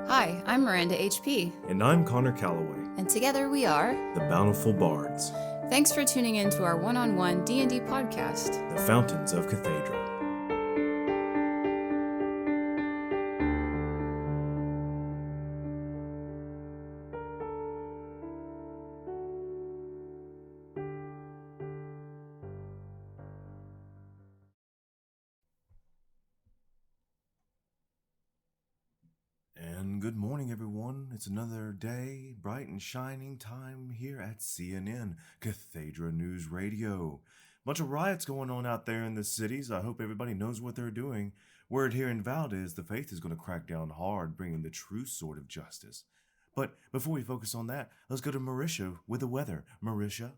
Hi, I'm Miranda HP. And I'm Connor Calloway. And together we are the Bountiful Bards. Thanks for tuning in to our one-on-one D&D podcast, The Fountains of Cathaidra. And good morning, everyone. It's another day, bright and shining time here at CNN, Cathaidra News Radio. Bunch of riots going on out there in the cities. I hope everybody knows what they're doing. Word here in Valdez, the faith is going to crack down hard, bringing the true sword of justice. But before we focus on that, let's go to Marisha with the weather. Marisha?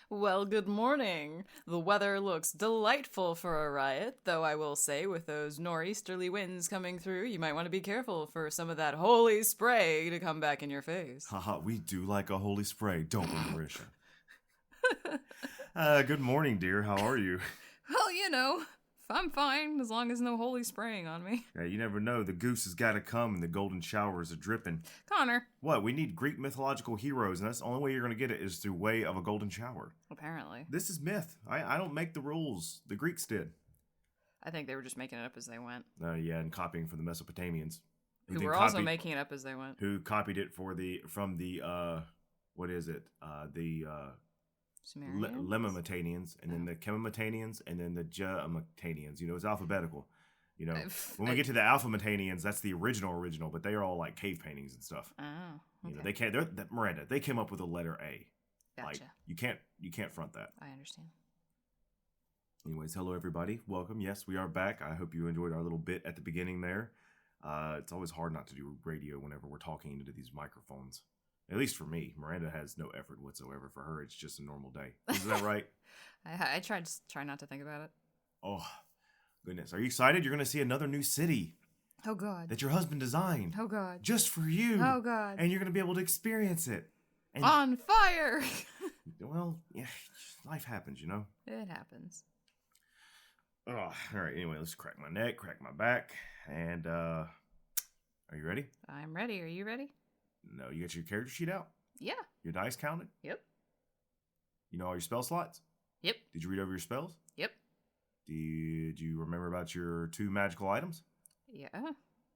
Well, good morning. The weather looks delightful for a riot, though I will say with those nor'easterly winds coming through, you might want to be careful for some of that holy spray to come back in your face. Haha, we do like a holy spray, don't we, Marisha? Good morning, dear. How are you? Well, you know, I'm fine as long as no holy spraying on me. Yeah, you never know. The goose has got to come and the golden showers are dripping. Connor. What? We need Greek mythological heroes, and that's the only way you're going to get it is through way of a golden shower. Apparently. This is myth. I don't make the rules. The Greeks did. I think they were just making it up as they went. Yeah, and copying from the Mesopotamians. Who were also making it up as they went. Who copied it from the Lemmatanians, and then the Chemamatanians, and then the Jamatanians. You know, it's alphabetical. You know, when we get to the Alphamatanians, that's the original, but they are all like cave paintings and stuff. Oh, okay. You know, they can't. Miranda, they came up with a letter A. Gotcha. Like you can't front that. I understand. Anyways, hello everybody, welcome. Yes, we are back. I hope you enjoyed our little bit at the beginning there. It's always hard not to do radio whenever we're talking into these microphones. At least for me. Miranda has no effort whatsoever. For her, it's just a normal day. Isn't that right? I try not to think about it. Oh, goodness. Are you excited? You're going to see another new city. Oh, God. That your husband designed. Oh, God. Just for you. Oh, God. And you're going to be able to experience it. And on fire! Well, yeah, life happens, you know? It happens. Oh, all right. Anyway, let's crack my neck, crack my back. And, are you ready? I'm ready. Are you ready? No, you got your character sheet out? Yeah. Your dice counted? Yep. You know all your spell slots? Yep. Did you read over your spells? Yep. Did you remember about your 2 magical items? Yeah.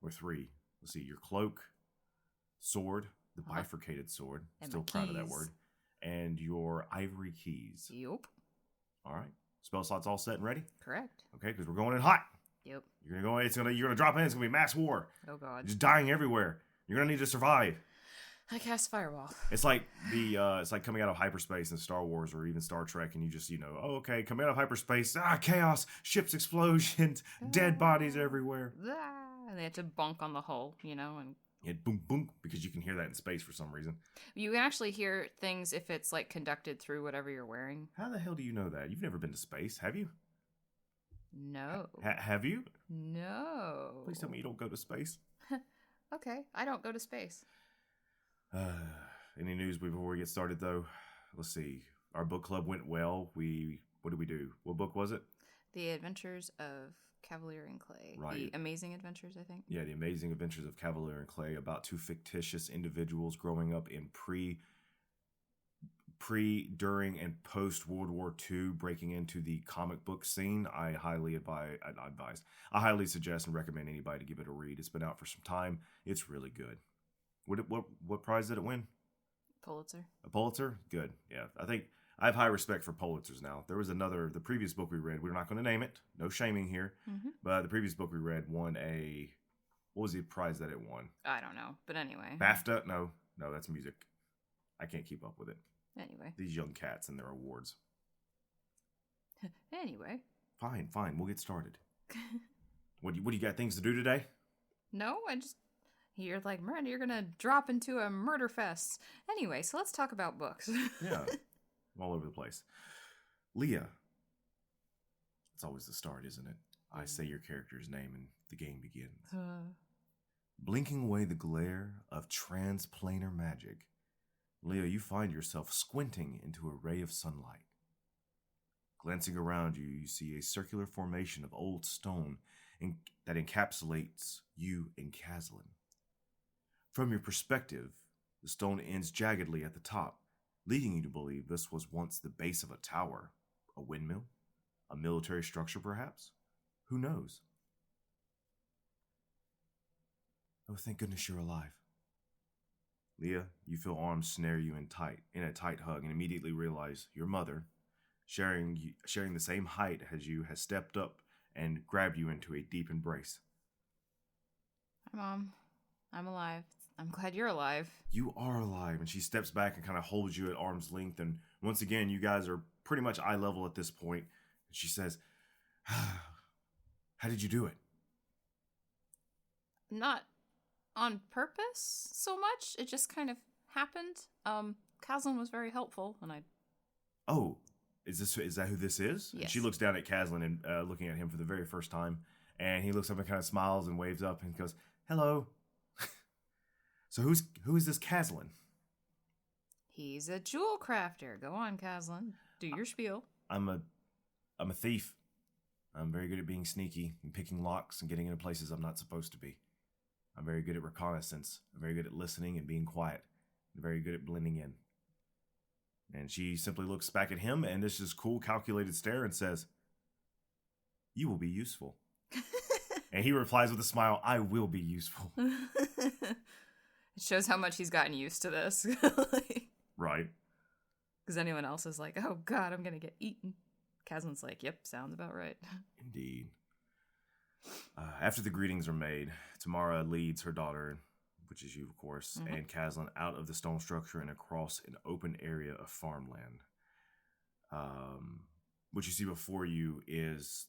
Or 3? Let's see, your cloak, sword, the bifurcated sword. And Still proud of that word. And your ivory keys. Yep. All right. Spell slots all set and ready? Correct. Okay, because we're going in hot. Yep. You're gonna drop in. It's gonna be mass war. Oh, God. Just dying everywhere. You're gonna need to survive. I cast Fireball. It's like it's like coming out of hyperspace in Star Wars or even Star Trek, and you just, okay, coming out of hyperspace, chaos, ships explosions, dead bodies everywhere. And they had to bonk on the hull, and It boom, boom, because you can hear that in space for some reason. You can actually hear things if it's like conducted through whatever you're wearing. How the hell do you know that? You've never been to space, have you? No. Have you? No. Please tell me you don't go to space. Okay, I don't go to space. Any news before we get started, though? Let's see. Our book club went well. What did we do? What book was it? The Adventures of Cavalier and Clay. Right. The Amazing Adventures, I think. Yeah, The Amazing Adventures of Cavalier and Clay, about 2 fictitious individuals growing up in pre, during, and post World War II, breaking into the comic book scene. I highly suggest and recommend anybody to give it a read. It's been out for some time. It's really good. What prize did it win? Pulitzer. A Pulitzer? Good. Yeah, I think I have high respect for Pulitzers now. There was the previous book we read, we're not going to name it, no shaming here, but the previous book we read won what was the prize that it won? I don't know, but anyway. BAFTA? No, that's music. I can't keep up with it. Anyway. These young cats and their awards. Anyway. Fine, we'll get started. What do you got things to do today? No, you're like, Miranda, you're going to drop into a murder fest. Anyway, so let's talk about books. Yeah, all over the place. Lia. It's always the start, isn't it? I say your character's name and the game begins. Blinking away the glare of transplanar magic, Lia, you find yourself squinting into a ray of sunlight. Glancing around you, you see a circular formation of old stone that encapsulates you and Kaslan. From your perspective, the stone ends jaggedly at the top, leading you to believe this was once the base of a tower, a windmill, a military structure perhaps? Who knows? Oh, thank goodness you're alive. Lia, you feel arms snare you in a tight hug, and immediately realize your mother, sharing the same height as you, has stepped up and grabbed you into a deep embrace. Hi, Mom. I'm alive. I'm glad you're alive. You are alive. And she steps back and kind of holds you at arm's length. And once again, you guys are pretty much eye level at this point. And she says, how did you do it? Not on purpose so much. It just kind of happened. Kaslan was very helpful, and I... Oh, is that who this is? Yes. And she looks down at Kaslan and looking at him for the very first time. And he looks up and kind of smiles and waves up and goes, hello. So who is this Kaslan? He's a jewel crafter. Go on, Kaslan. Do your spiel. I'm a thief. I'm very good at being sneaky and picking locks and getting into places I'm not supposed to be. I'm very good at reconnaissance. I'm very good at listening and being quiet. I'm very good at blending in. And she simply looks back at him and this cool, calculated stare and says, you will be useful. And he replies with a smile, I will be useful. It shows how much he's gotten used to this. Right. Because anyone else is like, oh God, I'm going to get eaten. Kaslan's like, yep, sounds about right. Indeed. After the greetings are made, Tamara leads her daughter, which is you, of course, and Kaslan out of the stone structure and across an open area of farmland. What you see before you is,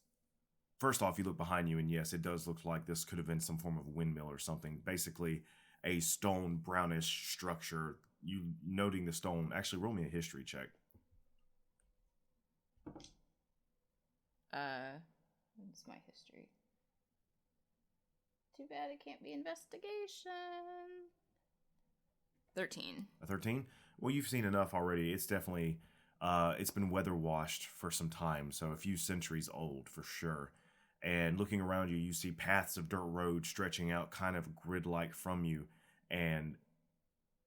first off, you look behind you, and yes, it does look like this could have been some form of windmill or something. Basically, a stone brownish structure. You noting the stone. Actually, roll me a history check. What's my history? Too bad it can't be investigation. 13. A 13? Well, you've seen enough already. It's definitely, it's been weather washed for some time, so a few centuries old for sure. And looking around you, you see paths of dirt road stretching out kind of grid-like from you, and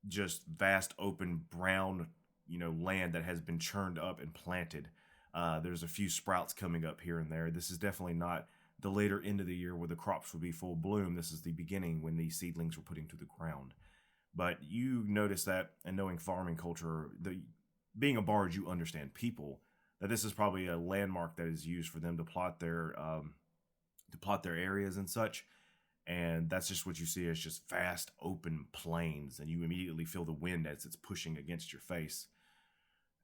just vast open brown, land that has been churned up and planted. There's a few sprouts coming up here and there. This is definitely not the later end of the year where the crops would be full bloom. This is the beginning when these seedlings were putting to the ground. But you notice that, and knowing farming culture, being a bard, you understand people, that this is probably a landmark that is used for them to plot their areas and such. And that's just what you see as just vast open plains, and you immediately feel the wind as it's pushing against your face.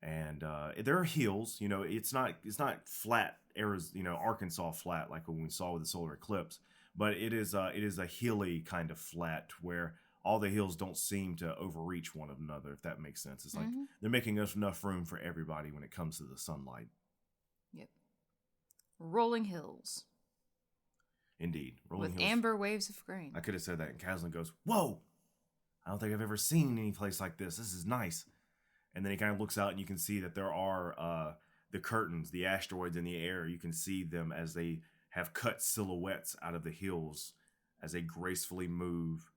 And there are hills, it's not flat areas, Arkansas flat like when we saw with the solar eclipse, but it is a hilly kind of flat where all the hills don't seem to overreach one another, if that makes sense. It's like they're making enough room for everybody when it comes to the sunlight. Yep. Rolling hills. Indeed. Rolling with hills. amber waves of grain. I could have said that, and Kaslan goes, whoa! I don't think I've ever seen any place like this. This is nice. And then he kind of looks out, and you can see that there are the curtains, the asteroids in the air. You can see them as they have cut silhouettes out of the hills as they gracefully move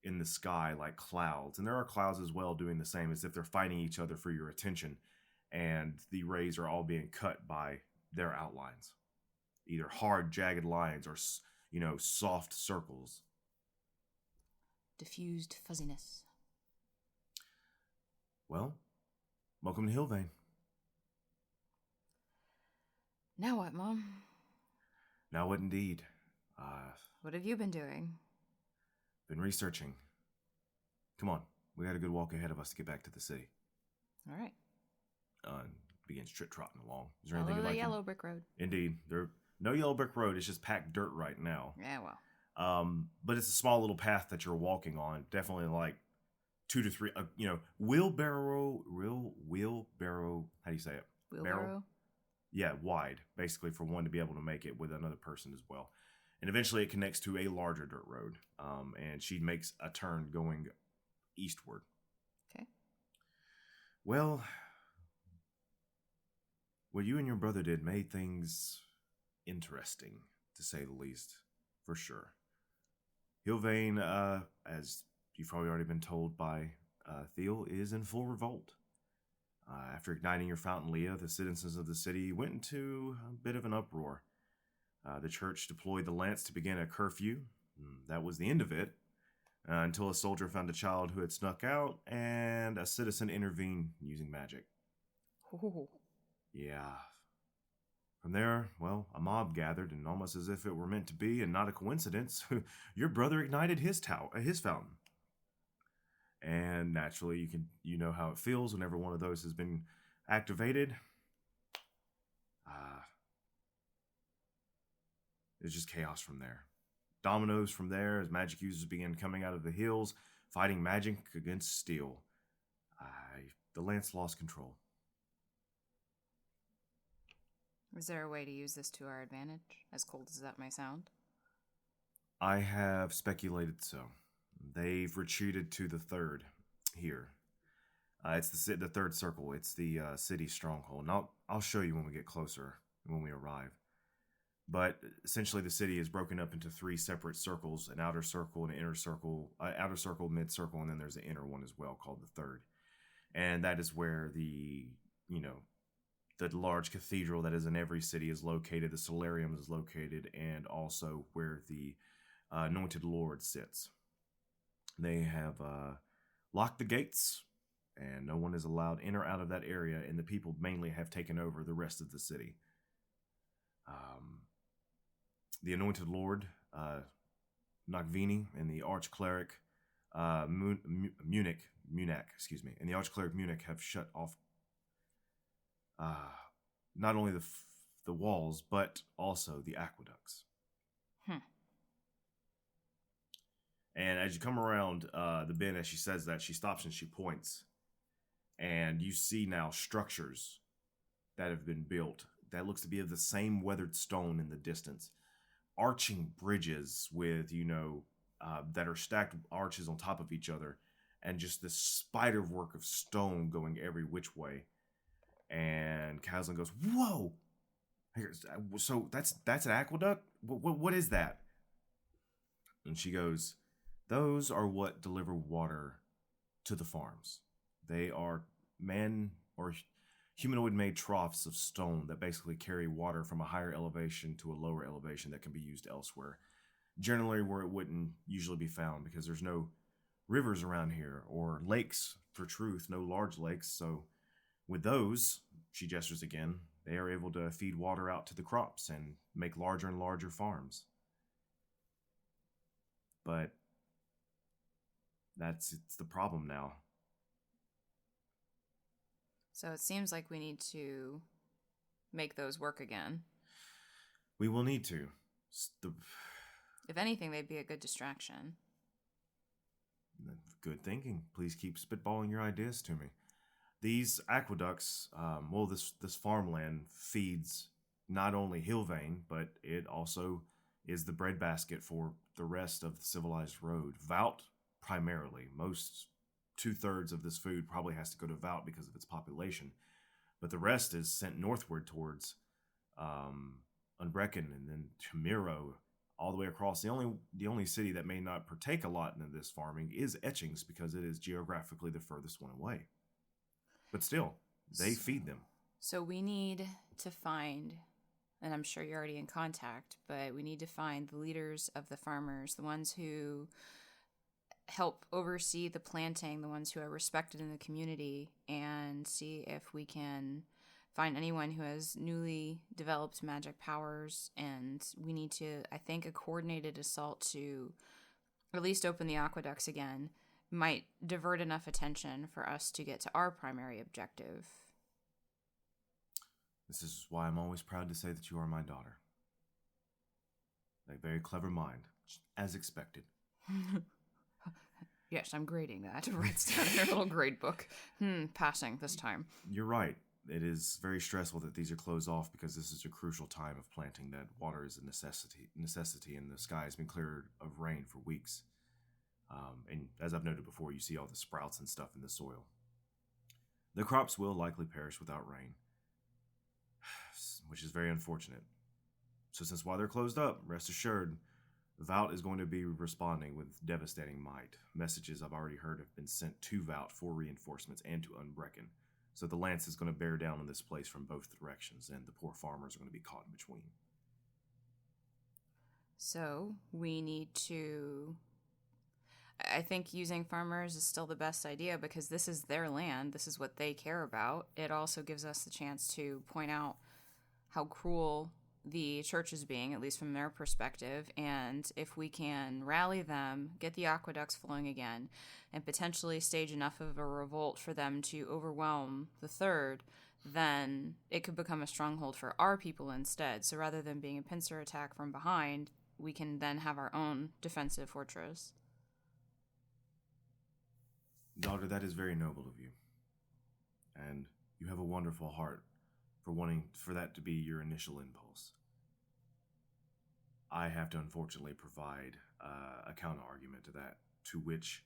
in the sky like clouds. And there are clouds as well doing the same, as if they're fighting each other for your attention. And the rays are all being cut by their outlines. Either hard, jagged lines or, soft circles. Diffused fuzziness. Well, welcome to Hillvane. Now what, Mom? Now what indeed? What have you been doing? Been researching. Come on, we got a good walk ahead of us to get back to the city. All right. Begins trotting along. Is there Follow anything the you'd like? yellow brick road. Indeed, no yellow brick road. It's just packed dirt right now. Yeah, well. But it's a small little path that you're walking on. Definitely like 2 to 3. Wheelbarrow. How do you say it? Wheelbarrow. Yeah, wide, basically, for one to be able to make it with another person as well. And eventually it connects to a larger dirt road. And she makes a turn going eastward. Okay. Well, what you and your brother did made things interesting, to say the least, for sure. Hillvane, as you've probably already been told by Thiel, is in full revolt. After igniting your fountain, Lia, the citizens of the city went into a bit of an uproar. The church deployed the lance to begin a curfew. That was the end of it, until a soldier found a child who had snuck out, and a citizen intervened using magic. Ooh. Yeah. From there, well, a mob gathered, and almost as if it were meant to be and not a coincidence, your brother ignited his fountain. And naturally, you know how it feels whenever one of those has been activated. It's just chaos from there. Dominoes from there as magic users began coming out of the hills, fighting magic against steel. The lance lost control. Is there a way to use this to our advantage, as cold as that may sound? I have speculated so. They've retreated to the third here. It's the third circle. It's the city stronghold. And I'll show you when we get closer, when we arrive. But essentially, the city is broken up into 3 separate circles: an outer circle, an inner circle, outer circle, mid circle, and then there's an inner one as well called the third. And that is where the large cathedral that is in every city is located. The solarium is located, and also where the anointed Lord sits. They have locked the gates, and no one is allowed in or out of that area, and the people mainly have taken over the rest of the city. The anointed Lord, Nagvini, and the archcleric Munich, and the archcleric Munich have shut off not only the walls, but also the aqueducts. And as you come around the bend, as she says that, she stops and she points. And you see now structures that have been built that looks to be of the same weathered stone in the distance. Arching bridges with, that are stacked arches on top of each other. And just this spider work of stone going every which way. And Kaslan goes, "Whoa! So that's an aqueduct? What is that?" And she goes, "Those are what deliver water to the farms. They are man or humanoid-made troughs of stone that basically carry water from a higher elevation to a lower elevation that can be used elsewhere. Generally where it wouldn't usually be found, because there's no rivers around here, or lakes, for truth, no large lakes. So with those," she gestures again, "they are able to feed water out to the crops and make larger and larger farms. But it's the problem now." So it seems like we need to make those work again. We will need to. If anything, they'd be a good distraction. Good thinking. Please keep spitballing your ideas to me. These aqueducts, this farmland feeds not only Hillvane, but it also is the breadbasket for the rest of the civilized road. Vout, primarily. Most 2/3 of this food probably has to go to Vout because of its population. But the rest is sent northward towards Unbrecken and then Chamiro, all the way across. The only city that may not partake a lot in this farming is Etchings, because it is geographically the furthest one away. But still, they feed them. So we need to find, and I'm sure you're already in contact, but we need to find the leaders of the farmers, the ones who help oversee the planting, the ones who are respected in the community, and see if we can find anyone who has newly developed magic powers. And we need to, I think, a coordinated assault to at least open the aqueducts again might divert enough attention for us to get to our primary objective. This is why I'm always proud to say that you are my daughter. A very clever mind, as expected. Yes, I'm grading that. Writes down in her little grade book. Passing this time. You're right. It is very stressful that these are closed off, because this is a crucial time of planting. That water is a necessity, and the sky has been cleared of rain for weeks. And as I've noted before, you see all the sprouts and stuff in the soil. The crops will likely perish without rain, which is very unfortunate. So while they're closed up, rest assured, Vault is going to be responding with devastating might. Messages I've already heard have been sent to Vault for reinforcements and to Unbrecken. So the lance is going to bear down on this place from both directions, and the poor farmers are going to be caught in between. So we need to... I think using farmers is still the best idea because this is their land. This is what they care about. It also gives us the chance to point out how cruel the church is being, at least from their perspective. And if we can rally them, get the aqueducts flowing again, and potentially stage enough of a revolt for them to overwhelm the third, then it could become a stronghold for our people instead. So rather than being a pincer attack from behind, we can then have our own defensive fortress. Daughter, that is very noble of you. And you have a wonderful heart for wanting for that to be your initial impulse. I have to unfortunately provide a counter-argument to that, to which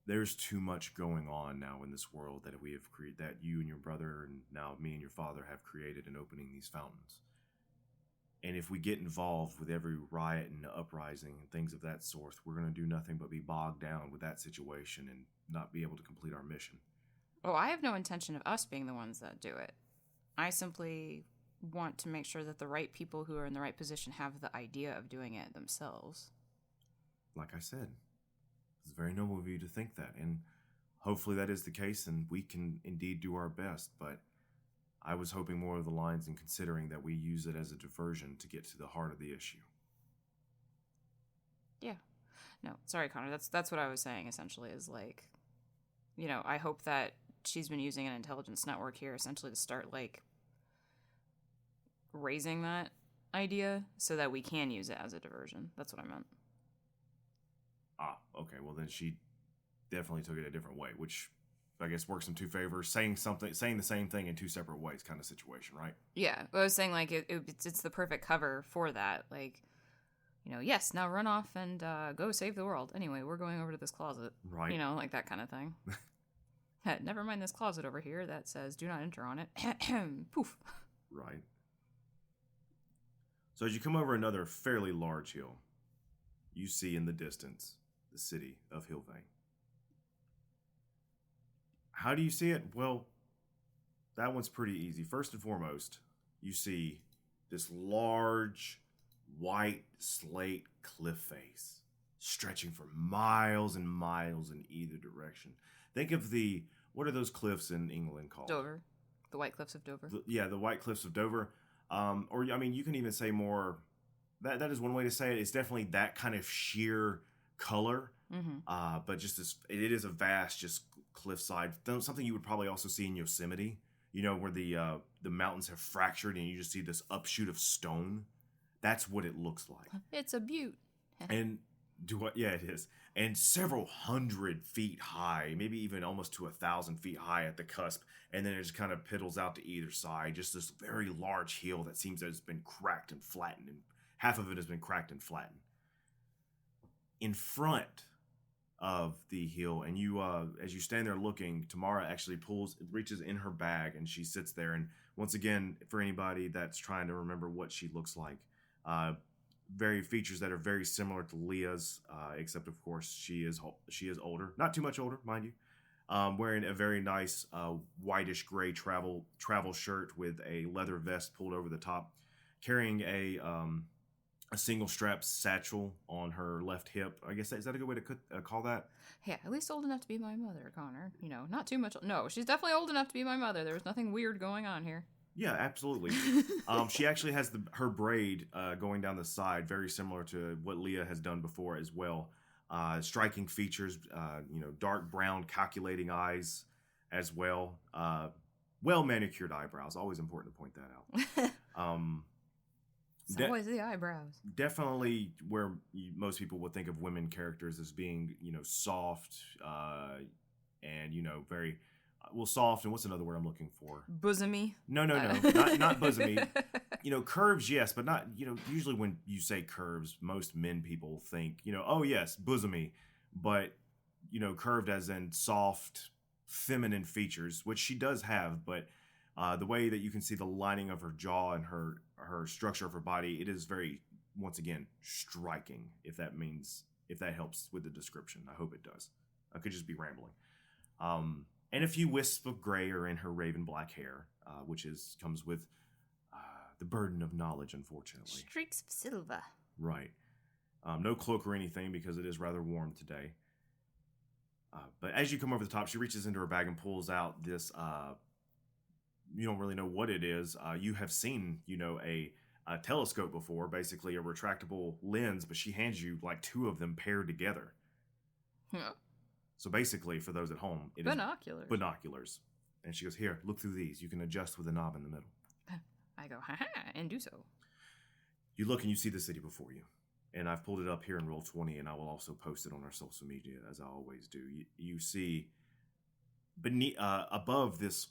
there's too much going on now in this world that we have created, that you and your brother and now me and your father have created in opening these fountains. And if we get involved with every riot and uprising and things of that sort, we're going to do nothing but be bogged down with that situation and not be able to complete our mission. Oh, I have no intention of us being the ones that do it. I simply want to make sure that the right people who are in the right position have the idea of doing it themselves. Like I said, it's very noble of you to think that, and hopefully that is the case and we can indeed do our best, but I was hoping more of the lines and considering that we use it as a diversion to get to the heart of the issue. Yeah. No, sorry, Connor. That's what I was saying, essentially, is like, you know, I hope that she's been using an intelligence network here, essentially, to start, like, raising that idea so that we can use it as a diversion. That's what I meant. Ah, okay. Well, then she definitely took it a different way, which I guess works in two favors. Saying the same thing in two separate ways kind of situation, right? Yeah. I was saying, like, it's the perfect cover for that. Like, you know, yes, now run off and go save the world. Anyway, we're going over to this closet. Right. You know, like that kind of thing. Never mind this closet over here that says do not enter on it. Poof. Right. So as you come over another fairly large hill, you see in the distance the city of Hillvane. How do you see it? Well, that one's pretty easy. First and foremost, you see this large white slate cliff face stretching for miles and miles in either direction. Think of what are those cliffs in England called? Dover. The White Cliffs of Dover. The White Cliffs of Dover. Or, I mean, you can even say more, that is one way to say it. It's definitely that kind of sheer color. Mm-hmm. But just it is a vast, just cliffside. Something you would probably also see in Yosemite, you know, where the mountains have fractured and you just see this upshoot of stone. That's what it looks like. It's a butte. And yeah, it is. And several hundred feet high, maybe even almost to 1,000 feet high at the cusp. And then it just kind of piddles out to either side. Just this very large hill that seems to have been cracked and flattened. And half of it has been cracked and flattened. In front of the hill, and you, as you stand there looking, Tamara actually reaches in her bag, and she sits there. And once again, for anybody that's trying to remember what she looks like, very features that are very similar to Lia's, except of course she is older, not too much older, mind you. Wearing a very nice whitish gray travel shirt with a leather vest pulled over the top, carrying a single strap satchel on her left hip. I guess is that a good way to call that? Yeah, at least old enough to be my mother, Connor. You know, not too much. No, she's definitely old enough to be my mother. There's nothing weird going on here. Yeah, absolutely. She actually has her braid going down the side, very similar to what Lia has done before as well. Striking features, dark brown, calculating eyes as well. Well manicured eyebrows. Always important to point that out. It's always the eyebrows. Definitely where most people would think of women characters as being, soft and, very... Well, soft, and what's another word I'm looking for? Bosomy? No, not bosomy. Curves, yes, but not, usually when you say curves, most men people think, oh yes, bosomy, but, curved as in soft, feminine features, which she does have, but the way that you can see the lining of her jaw and her structure of her body, it is very once again, striking, if that helps with the description. I hope it does. I could just be rambling. And a few wisps of gray are in her raven black hair, which comes with the burden of knowledge, unfortunately. Streaks of silver. Right. No cloak or anything because it is rather warm today. But as you come over the top, she reaches into her bag and pulls out this, you don't really know what it is. You have seen, a telescope before, basically a retractable lens, but she hands you like two of them paired together. Yeah. So basically, for those at home, it Binoculars. is binoculars. And she goes, here, look through these. You can adjust with a knob in the middle. I go, ha, and do so. You look and you see the city before you. And I've pulled it up here in Roll20, and I will also post it on our social media, as I always do. You see, beneath, above this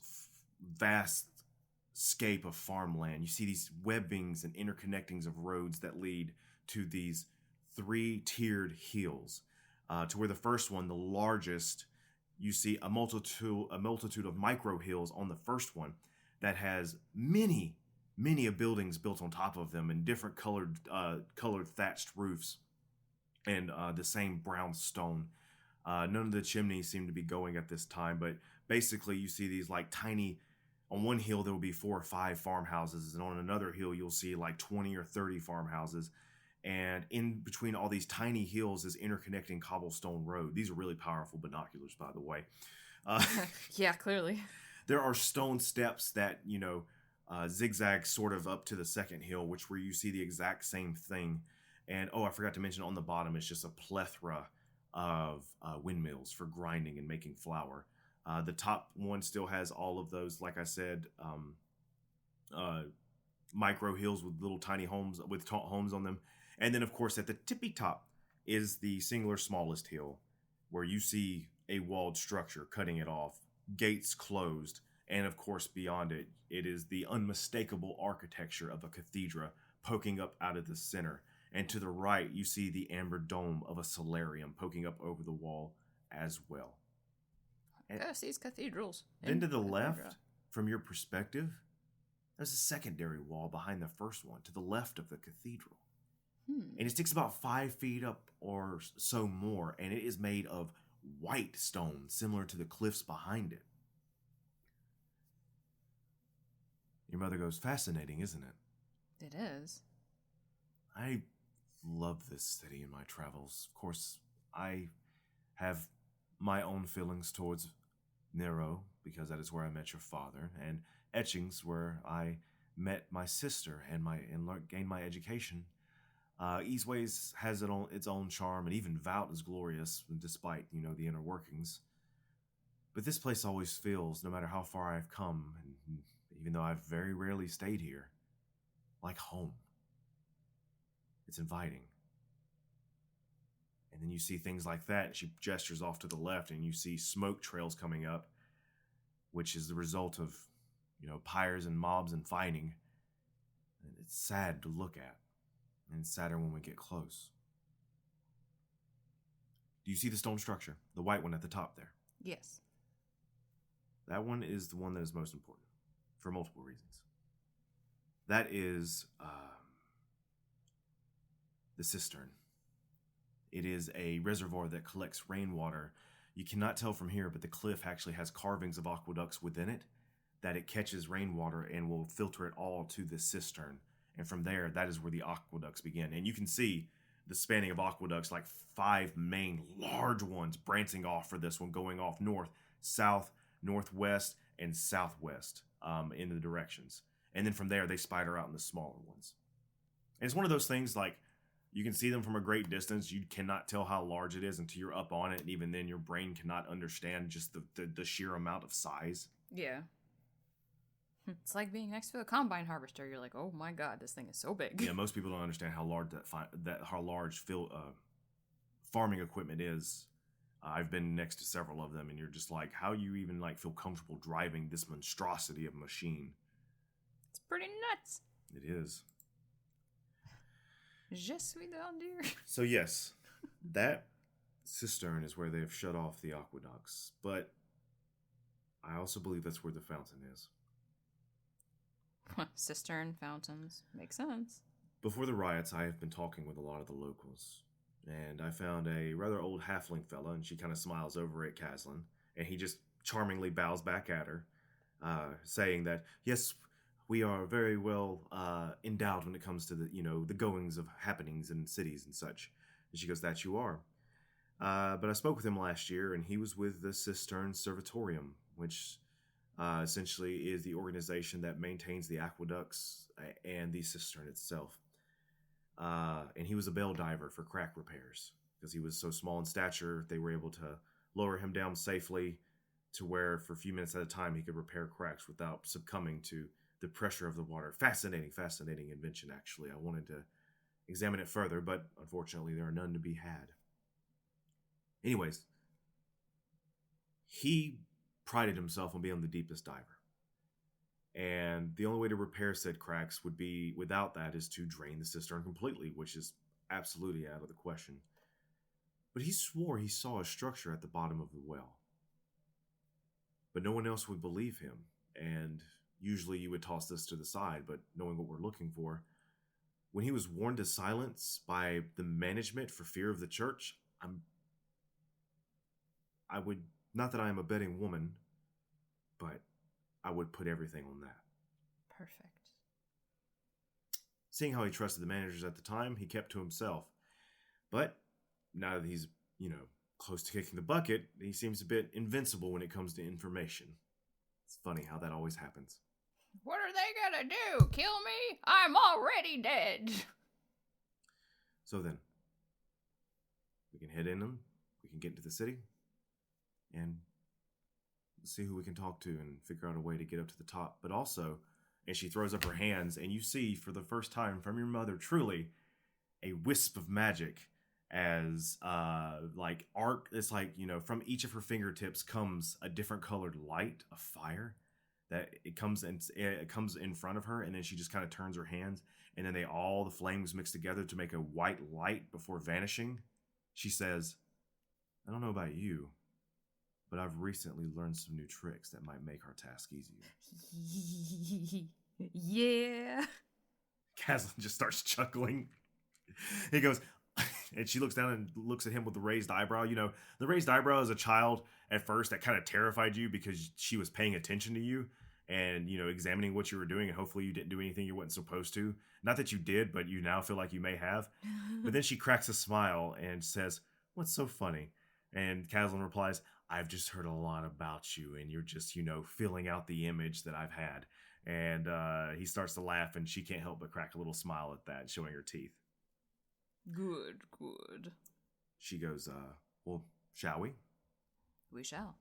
vast scape of farmland, you see these webbings and interconnectings of roads that lead to these 3-tiered hills. To where the first one, the largest, you see a multitude of micro hills on the first one that has many of buildings built on top of them and different colored thatched roofs and the same brown stone. None of the chimneys seem to be going at this time, but basically you see these like tiny, on one hill there will be 4 or 5 farmhouses, and on another hill you'll see like 20 or 30 farmhouses. And in between all these tiny hills is interconnecting cobblestone road. These are really powerful binoculars, by the way. Yeah, clearly. There are stone steps that, zigzag sort of up to the second hill, where you see the exact same thing. And, I forgot to mention on the bottom, it's just a plethora of windmills for grinding and making flour. The top one still has all of those, like I said, micro hills with little tiny homes, with homes on them. And then, of course, at the tippy top is the singular smallest hill, where you see a walled structure cutting it off, gates closed, and, of course, beyond it, it is the unmistakable architecture of a cathedra poking up out of the center. And to the right, you see the amber dome of a solarium poking up over the wall as well. And Yes, these cathedrals. then to the left, from your perspective, there's a secondary wall behind the first one, to the left of the cathedral. And it sticks about 5 feet up or so more, and it is made of white stone, similar to the cliffs behind it. Your mother goes, fascinating, isn't it? It is. I love this city in my travels. Of course, I have my own feelings towards Nero, because that is where I met your father, and Etchings, where I met my sister and gained my education. Eastways has its own charm, and even Vout is glorious, despite, the inner workings. But this place always feels, no matter how far I've come, and even though I've very rarely stayed here, like home. It's inviting. And then you see things like that, and she gestures off to the left, and you see smoke trails coming up, which is the result of, pyres and mobs and fighting. And it's sad to look at. And it's sadder when we get close. Do you see the stone structure? The white one at the top there? Yes. That one is the one that is most important, for multiple reasons. That is the cistern. It is a reservoir that collects rainwater. You cannot tell from here, but the cliff actually has carvings of aqueducts within it, that it catches rainwater and will filter it all to the cistern. And from there, that is where the aqueducts begin. And you can see the spanning of aqueducts, like 5 main large ones branching off for this one, going off north, south, northwest, and southwest in the directions. And then from there, they spider out in the smaller ones. And it's one of those things, like, you can see them from a great distance. You cannot tell how large it is until you're up on it. And even then, your brain cannot understand just the sheer amount of size. Yeah. It's like being next to a combine harvester. You're like, oh my god, this thing is so big. Yeah, most people don't understand how large farming equipment is. I've been next to several of them, and you're just like, how you even feel comfortable driving this monstrosity of a machine? It's pretty nuts. It is. Je suis grandeur. So yes, that cistern is where they have shut off the aqueducts, but I also believe that's where the fountain is. Cistern, fountains. Makes sense. Before the riots, I have been talking with a lot of the locals, and I found a rather old halfling fella, and she kind of smiles over at Kaslan, and he just charmingly bows back at her, saying that, yes, we are very well endowed when it comes to the goings of happenings in cities and such. And she goes, that you are. But I spoke with him last year, and he was with the Cistern Servitorium, which essentially is the organization that maintains the aqueducts and the cistern itself. And he was a bell diver for crack repairs. Because he was so small in stature, they were able to lower him down safely to where for a few minutes at a time he could repair cracks without succumbing to the pressure of the water. Fascinating invention, actually. I wanted to examine it further, but unfortunately there are none to be had. Anyways, he prided himself on being the deepest diver. And the only way to repair said cracks would be, without that, is to drain the cistern completely, which is absolutely out of the question. But he swore he saw a structure at the bottom of the well. But no one else would believe him, and usually you would toss this to the side, but knowing what we're looking for, when he was warned to silence by the management for fear of the church, I would, not that I am a betting woman, but I would put everything on that. Perfect. Seeing how he trusted the managers at the time, he kept to himself. But now that he's, close to kicking the bucket, he seems a bit invincible when it comes to information. It's funny how that always happens. What are they gonna do? Kill me? I'm already dead. So then, we can head in them, we can get into the city, and see who we can talk to and figure out a way to get up to the top. But also, and she throws up her hands, and you see for the first time from your mother, truly, a wisp of magic as arc. It's from each of her fingertips comes a different colored light of fire that it comes in front of her, and then she just kind of turns her hands, and then the flames mix together to make a white light before vanishing. She says, I don't know about you, but I've recently learned some new tricks that might make our task easier. Yeah. Kaslan just starts chuckling. He goes, and she looks down and looks at him with the raised eyebrow. The raised eyebrow as a child at first that kind of terrified you because she was paying attention to you and, examining what you were doing, and hopefully you didn't do anything you weren't supposed to. Not that you did, but you now feel like you may have. But then she cracks a smile and says, what's so funny? And Kaslan replies, I've just heard a lot about you, and you're just, filling out the image that I've had. And he starts to laugh, and she can't help but crack a little smile at that, showing her teeth. Good. She goes, well, shall we? We shall.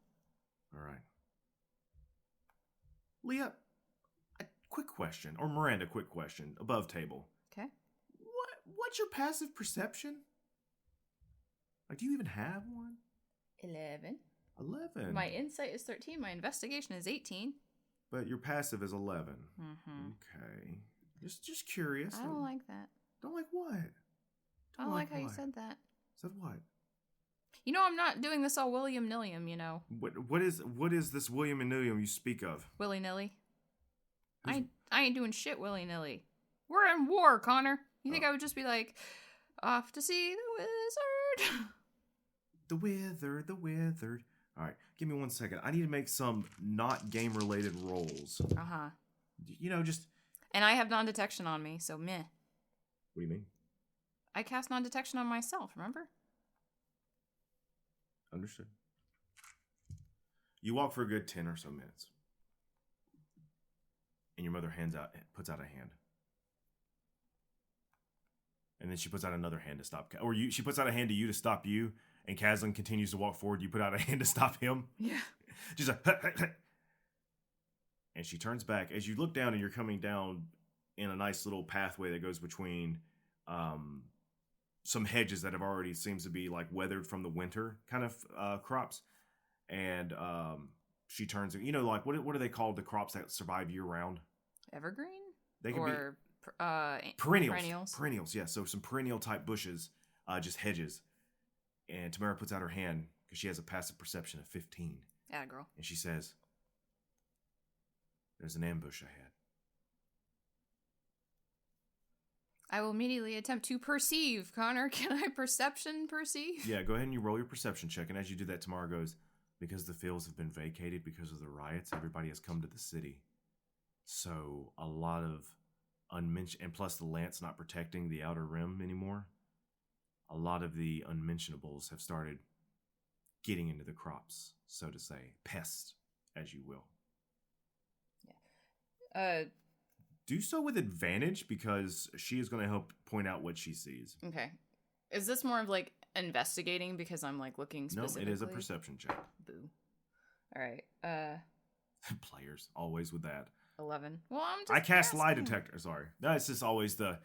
All right. Leah, a quick question, or Miranda, quick question, above table. Okay. What's your passive perception? Do you even have one? 11. 11. My insight is 13. My investigation is 18. But your passive is 11. Mm-hmm. Okay. Just curious. I don't like that. Don't like what? I don't like how you said that. Said what? I'm not doing this all william-nilliam, What is this William and Nilliam you speak of? Willy-nilly. I ain't doing shit willy-nilly. We're in war, Connor. You think I would just be like, off to see the wizard? The wizard. All right, give me 1 second. I need to make some not game-related rolls. Uh-huh. Just... And I have non-detection on me, so meh. What do you mean? I cast non-detection on myself, remember? Understood. You walk for a good 10 or so minutes. And your mother puts out a hand. And then she puts out another hand to stop... she puts out a hand to you to stop you, and Kaslan continues to walk forward. You put out a hand to stop him. Yeah. She's like... And she turns back. As you look down, and you're coming down in a nice little pathway that goes between... some hedges that have already seems to be weathered from the winter kind of crops, and she turns. What are they called? The crops that survive year round? Evergreen. They can be perennials. Perennials, yeah. So some perennial type bushes, just hedges. And Tamara puts out her hand because she has a passive perception of 15. Yeah, girl. And she says, "There's an ambush ahead." I will immediately attempt to perceive. Connor, can I perception perceive? Yeah, go ahead and you roll your perception check. And as you do that, Tamara goes, because the fields have been vacated because of the riots, everybody has come to the city. So a lot of unmentioned, and plus the lance not protecting the outer rim anymore, a lot of the unmentionables have started getting into the crops, so to say. Pests, as you will. Yeah. Do so with advantage because she is going to help point out what she sees. Okay. Is this more of like investigating because I'm like looking specifically? No, it is a perception check. Boo. All right. Players, always with that. 11. Well, I'm just I cast asking. lie detector. Sorry. That's just always the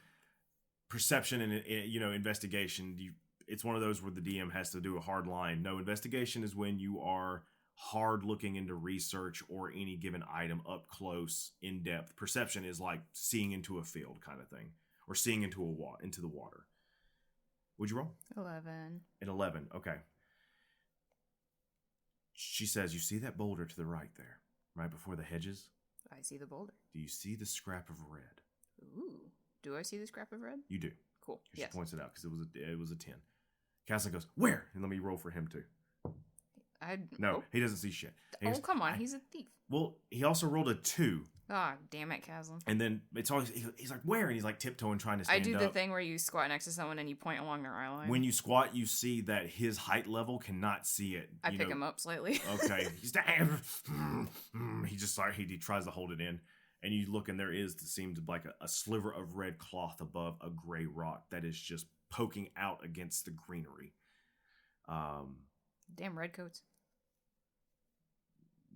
perception and, investigation. It's one of those where the DM has to do a hard line. No, investigation is when you are hard looking into research or any given item up close, in depth. Perception is like seeing into a field kind of thing, or seeing into into the water. Would you roll? 11. An 11. Okay. She says, "You see that boulder to the right there, right before the hedges? I see the boulder. Do you see the scrap of red?" Ooh. Do I see the scrap of red? You do. Cool. She Yes. points it out because it was a 10. Kaslan goes, "Where?" And let me roll for him too. No, he doesn't see shit. He goes, come on. He's a thief. Well, he also rolled a 2. Ah, damn it, Kaslan. And then it's always, he's like, "Where?" And he's like tiptoeing, trying to stand I do up. the thing where you squat next to someone and you point along their eye line. When you squat, you see that his height level cannot see it. I pick him up slightly. Okay. He's he just like, he tries to hold it in. And you look and seems like a sliver of red cloth above a gray rock that is just poking out against the greenery. Damn redcoats.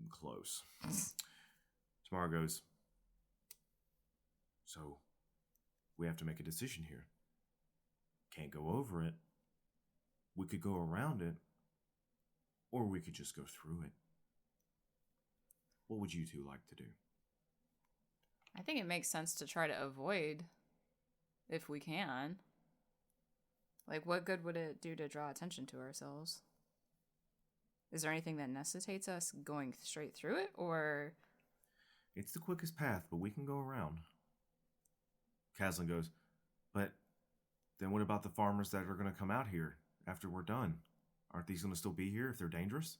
Close. Tamara goes, "So, we have to make a decision here. Can't go over it. We could go around it, or we could just go through it. What would you two like to do?" I think it makes sense to try to avoid if we can. Like, what good would it do to draw attention to ourselves? Is there anything that necessitates us going straight through it, or... It's the quickest path, but we can go around. Kaslan goes, "But then what about the farmers that are going to come out here after we're done? Aren't these going to still be here if they're dangerous?"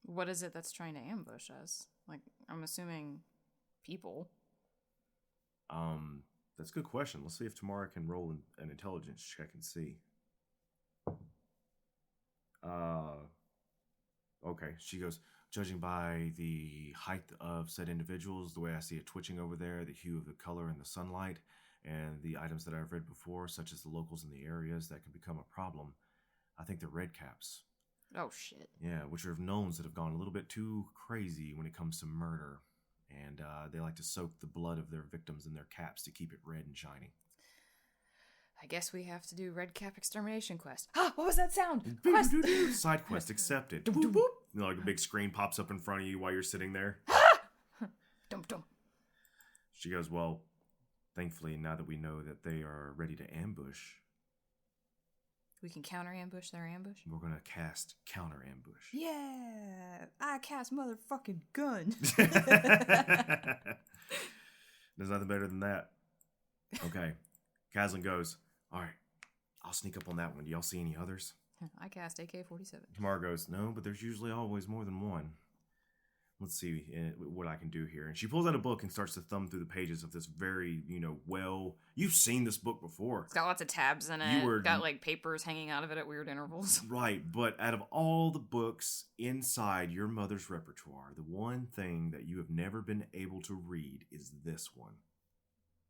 What is it that's trying to ambush us? Like, I'm assuming people. That's a good question. Let's see if Tamara can roll an intelligence check and see. Okay. She goes, "Judging by the height of said individuals, the way I see it twitching over there, the hue of the color in the sunlight, and the items that I've read before, such as the locals in the areas that can become a problem, I think they're red caps." Oh, shit. Yeah, which are gnomes that have gone a little bit too crazy when it comes to murder. And they like to soak the blood of their victims in their caps to keep it red and shiny. I guess we have to do Red Cap Extermination Quest. Ah, what was that sound? Quest! Side quest accepted. Boop, boop. Like a big screen pops up in front of you while you're sitting there. Dum dum. She goes, "Well, thankfully, now that we know that they are ready to ambush, We can counter ambush their ambush? we're going to cast counter ambush." Yeah, I cast motherfucking gun. There's nothing better than that. Okay. Kaslan goes, "All right, I'll sneak up on that one. Do y'all see any others?" I cast AK-47. Tamara goes, "No, but there's usually always more than one. Let's see what I can do here." And she pulls out a book and starts to thumb through the pages of this very, you've seen this book before. It's got lots of tabs in it. It's got like papers hanging out of it at weird intervals. Right, but out of all the books inside your mother's repertoire, the one thing that you have never been able to read is this one.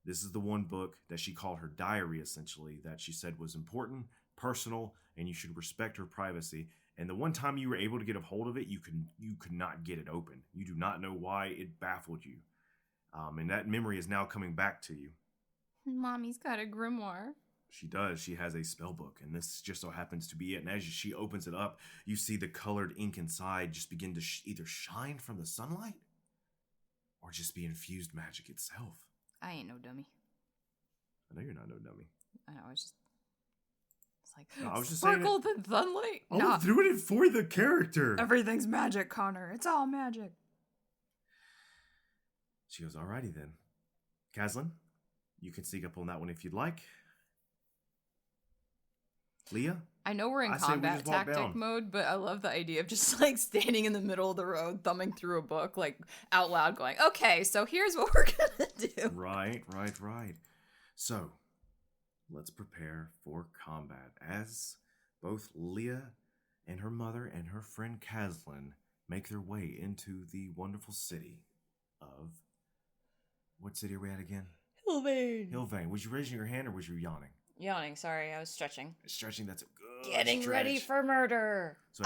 This is the one book that she called her diary, essentially, that she said was important, personal, and you should respect her privacy. And the one time you were able to get a hold of it, you could not get it open. You do not know why. It baffled you. And that memory is now coming back to you. Mommy's got a grimoire. She does. She has a spell book, and this just so happens to be it. And as she opens it up, you see the colored ink inside just begin to either shine from the sunlight or just be infused magic itself. I ain't no dummy. I know you're not no dummy. I know, it's like, No, I was just sparkled in sunlight? Oh, Nah. threw it for the character. Everything's magic, Connor. It's all magic. She goes, "Alrighty then. Kaslan, You can sneak up on that one if you'd like. Leah? I know we're in I say we combat just walk tactic down. mode, but I love the idea of just like standing in the middle of the road, thumbing through a book, like out loud going, okay, so here's what we're gonna do. Right. So, let's prepare for combat as both Leah and her mother and her friend Kaslan make their way into the wonderful city of... What city are we at again? Hillvane. Hillvane. Was you raising your hand or was you yawning? Yawning, sorry, I was stretching. Stretching, that's a good Getting stretch. ready for murder. So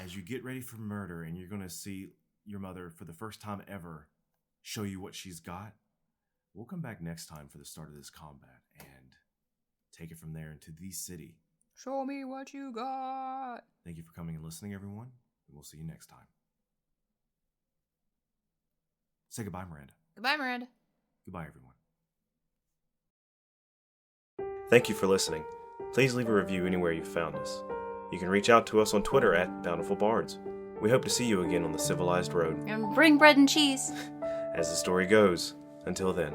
as you get ready for murder and you're going to see your mother for the first time ever show you what she's got, we'll come back next time for the start of this combat and take it from there into the city. Show me what you got. Thank you for coming and listening, everyone, and we'll see you next time. Say goodbye, Miranda. Goodbye, Miranda. Goodbye, everyone. Thank you for listening. Please leave a review anywhere you found us. You can reach out to us on Twitter at Bountiful Bards. We hope to see you again on the civilized road. And bring bread and cheese. As the story goes, until then.